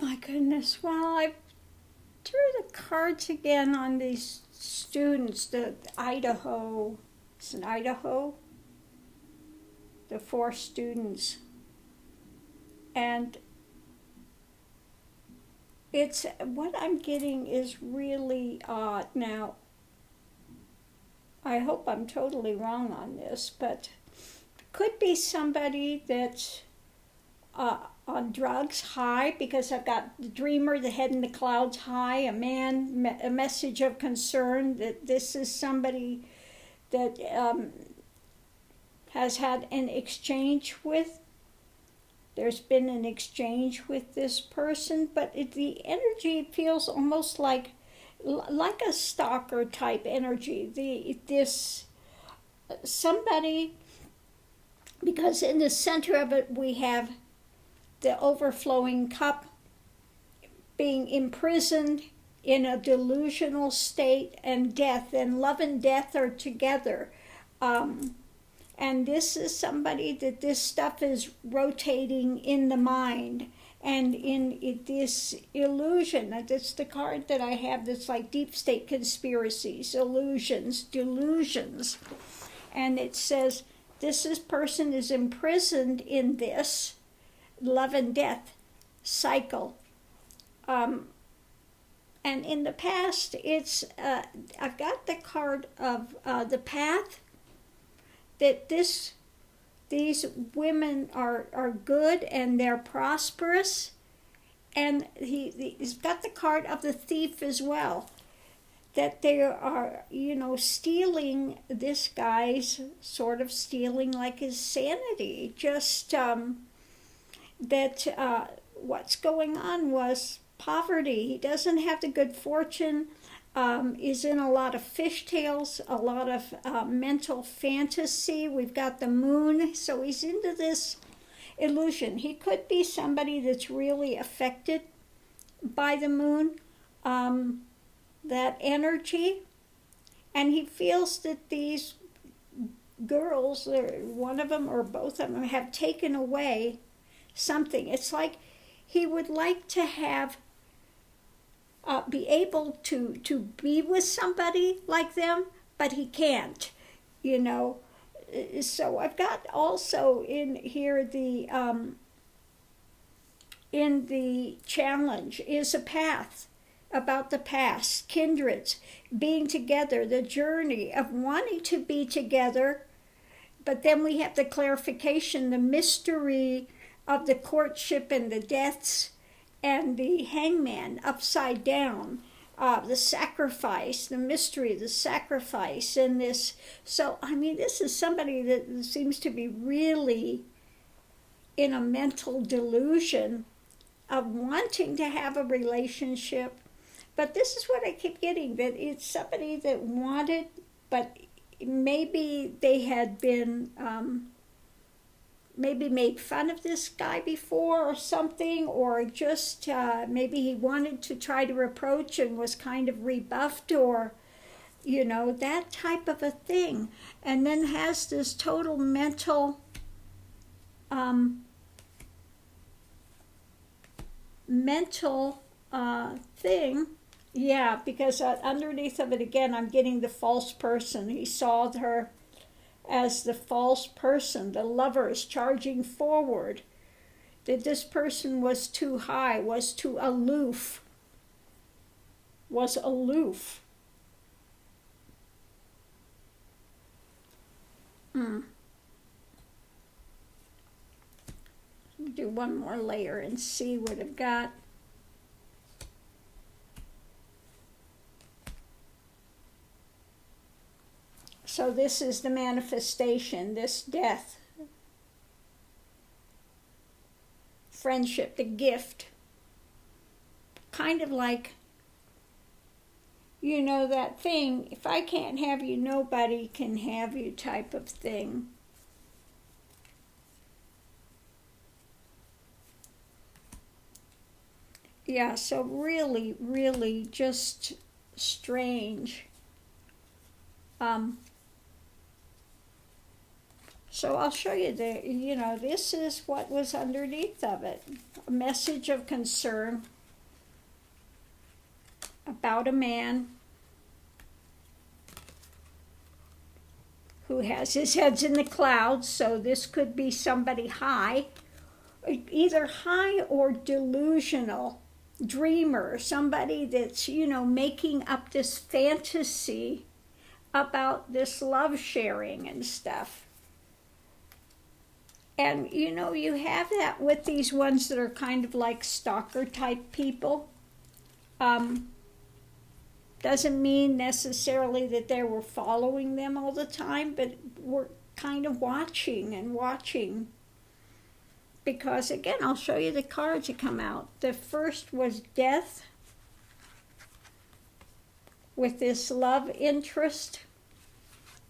my goodness. Well, I drew the cards again on these students, the Idaho. It's in Idaho. The 4 students. And it's what I'm getting is really odd. Now, I hope I'm totally wrong on this, but it could be somebody that's on drugs, high, because I've got the dreamer, the head in the clouds, high, a man, a message of concern that this is somebody that has had an exchange with. There's been an exchange with this person, but the energy feels almost like a stalker type energy. This somebody, because in the center of it we have the overflowing cup, being imprisoned in a delusional state, and death, and love and death are together. And this is somebody that this stuff is rotating in the mind and in this illusion. That's the card that I have that's like deep state conspiracies, illusions, delusions. And it says person is imprisoned in this love and death cycle. And in the past, it's I've got the card of the path, that these women are good and they're prosperous, and he's got the card of the thief as well, that they are, stealing, this guy's sort of stealing like his sanity, just that what's going on was poverty. He doesn't have the good fortune, is in a lot of fishtails, a lot of mental fantasy. We've got the moon, so he's into this illusion. He could be somebody that's really affected by the moon, that energy, and he feels that these girls, one of them or both of them, have taken away something. It's like he would like to have be able to be with somebody like them, but he can't, So I've got also in here in the challenge is a path about the past, kindreds, being together, the journey of wanting to be together, but then we have the clarification, the mystery of the courtship and the deaths, and the hangman upside down, the sacrifice, the mystery, the sacrifice, and this. So, this is somebody that seems to be really in a mental delusion of wanting to have a relationship. But this is what I keep getting, that it's somebody that wanted, but maybe they had been maybe made fun of this guy before or something, or just maybe he wanted to try to approach and was kind of rebuffed, or that type of a thing, and then has this total mental thing. Yeah, because underneath of it again, I'm getting the false person. He saw her as the false person, the lover is charging forward, that this person was too high, was too aloof, was aloof. Do one more layer and see what I've got. So this is the manifestation, this death, friendship, the gift, kind of like, that thing, if I can't have you, nobody can have you type of thing. Yeah, so really, really just strange. So I'll show you this is what was underneath of it. A message of concern about a man who has his head's in the clouds. So this could be somebody high, either high or delusional, dreamer, somebody that's, making up this fantasy about this love sharing and stuff. And, you have that with these ones that are kind of like stalker type people. Doesn't mean necessarily that they were following them all the time, but were kind of watching. Because, again, I'll show you the cards that come out. The first was death, with this love interest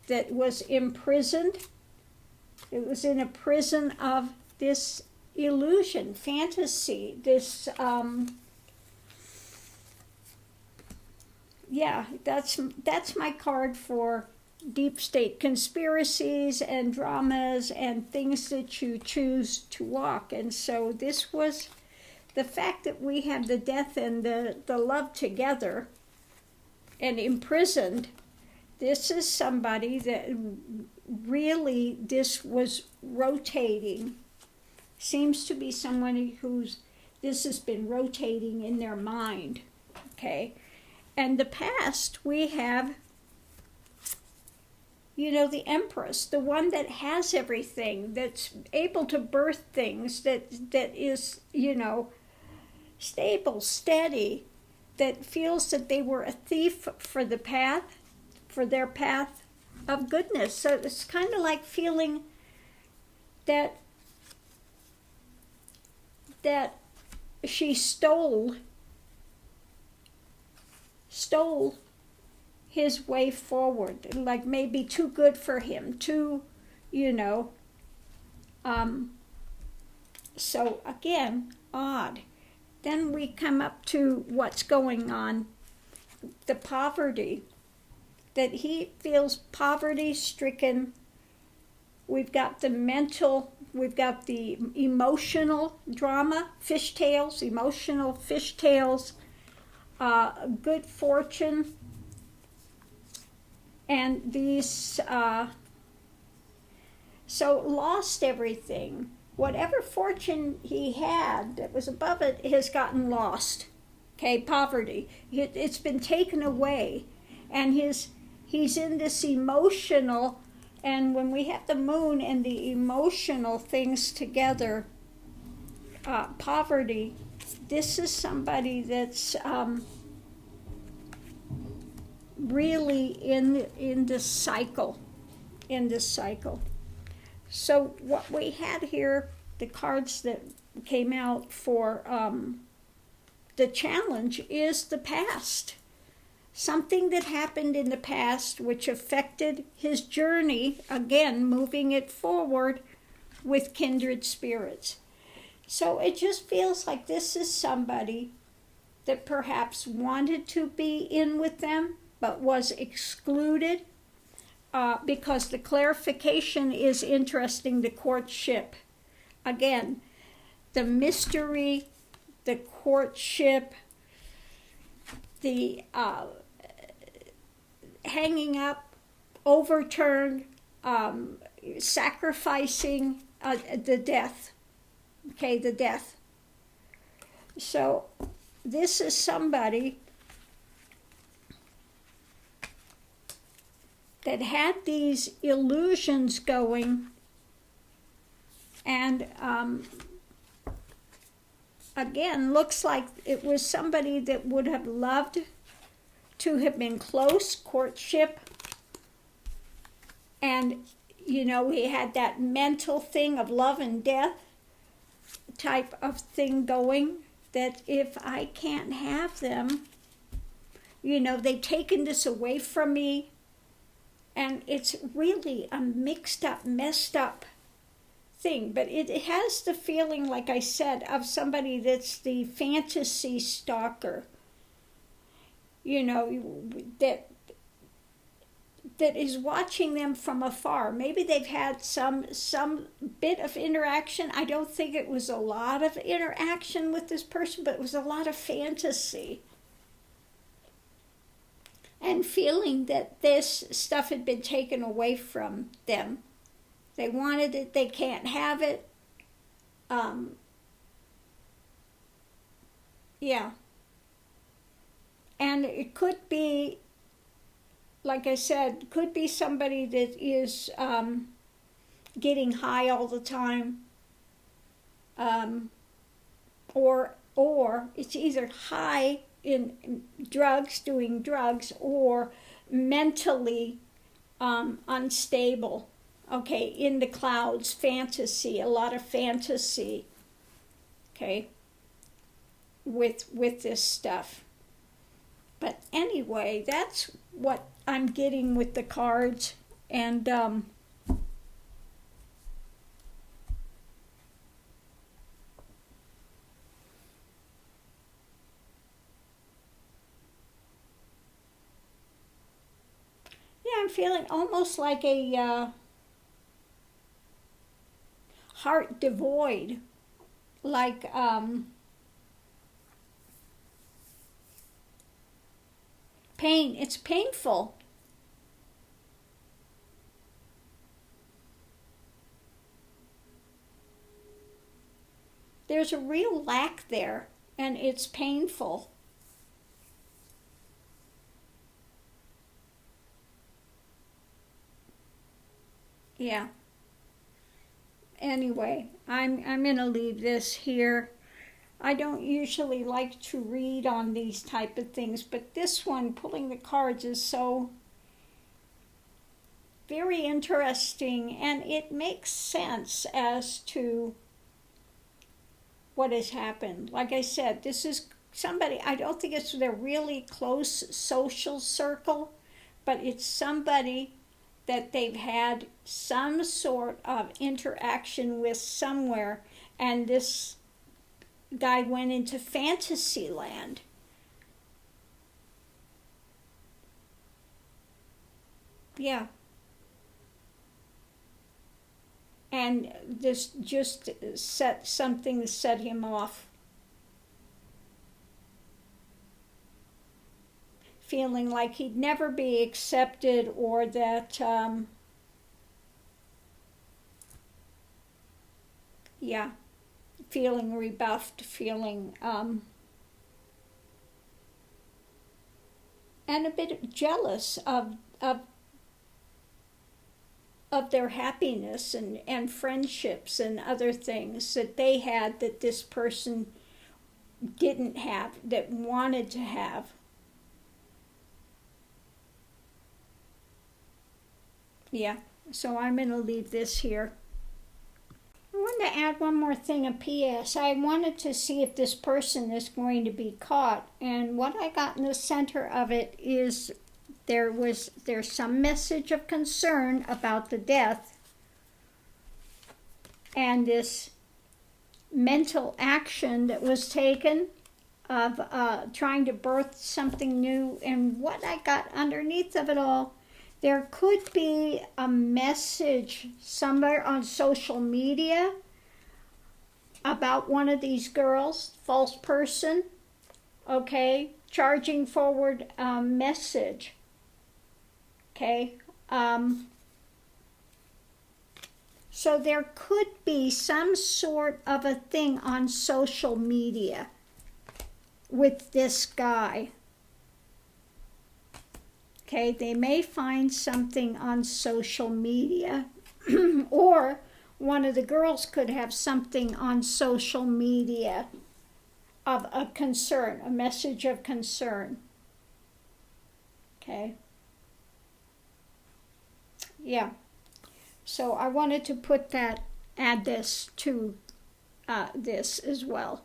that was imprisoned. It was in a prison of this illusion, fantasy, this, that's my card for deep state conspiracies and dramas and things that you choose to walk. And so this was the fact that we have the death and the love together and imprisoned. This is somebody that really, this was rotating. Seems to be someone this has been rotating in their mind, okay? And the past, we have, the Empress, the one that has everything, that's able to birth things, that is, stable, steady, that feels that they were a thief for their path of goodness. So it's kind of like feeling that she stole his way forward, like maybe too good for him, so again, odd. Then we come up to what's going on, the poverty, that he feels poverty stricken. We've got the mental, we've got the emotional drama, emotional fishtails, good fortune, and these, so lost everything. Whatever fortune he had that was above it has gotten lost. Okay, poverty. It's been taken away. And he's in this emotional, and when we have the moon and the emotional things together, poverty, this is somebody that's really in this cycle. So what we had here, the cards that came out for the challenge, is the past. Something that happened in the past which affected his journey, again, moving it forward with kindred spirits. So it just feels like this is somebody that perhaps wanted to be in with them, but was excluded, because the clarification is interesting, the courtship. Again, the mystery, the courtship, the hanging up, overturned, sacrificing, the death. Okay, the death. So this is somebody that had these illusions going, and again, looks like it was somebody that would have loved to have been close, courtship, and he had that mental thing of love and death type of thing going, that if I can't have them, they've taken this away from me. And it's really a mixed up, messed up thing. But it has the feeling, like I said, of somebody that's the fantasy stalker. That that is watching them from afar. Maybe they've had some bit of interaction. I don't think it was a lot of interaction with this person, but it was a lot of fantasy. And feeling that this stuff had been taken away from them. They wanted it, they can't have it. Yeah. And it could be, like I said, could be somebody that is getting high all the time, or it's either high in drugs, doing drugs, or mentally unstable. Okay, in the clouds, fantasy, a lot of fantasy. Okay, with this stuff. But anyway, that's what I'm getting with the cards. And yeah, I'm feeling almost like a heart devoid, like pain. It's painful. There's a real lack there, and it's painful. Yeah. Anyway, I'm gonna leave this here. I don't usually like to read on these type of things, but this one, pulling the cards, is so very interesting, and it makes sense as to what has happened. Like I said, this is somebody, I don't think it's their really close social circle, but it's somebody that they've had some sort of interaction with somewhere, and this guy went into fantasy land. Yeah. And this just set something, set him off. Feeling like he'd never be accepted, or that, yeah, feeling rebuffed, feeling, and a bit jealous of their happiness and friendships and other things that they had that this person didn't have, that wanted to have. Yeah, so I'm going to leave this here. I want to add one more thing, a PS. I wanted to see if this person is going to be caught, and what I got in the center of it is there's some message of concern about the death, and this mental action that was taken of trying to birth something new. And what I got underneath of it all, there could be a message somewhere on social media about one of these girls, false person, okay, charging forward a message, okay. So there could be some sort of a thing on social media with this guy. Okay, they may find something on social media, or one of the girls could have something on social media of a concern, a message of concern. Okay. Yeah. So I wanted to add this to this as well.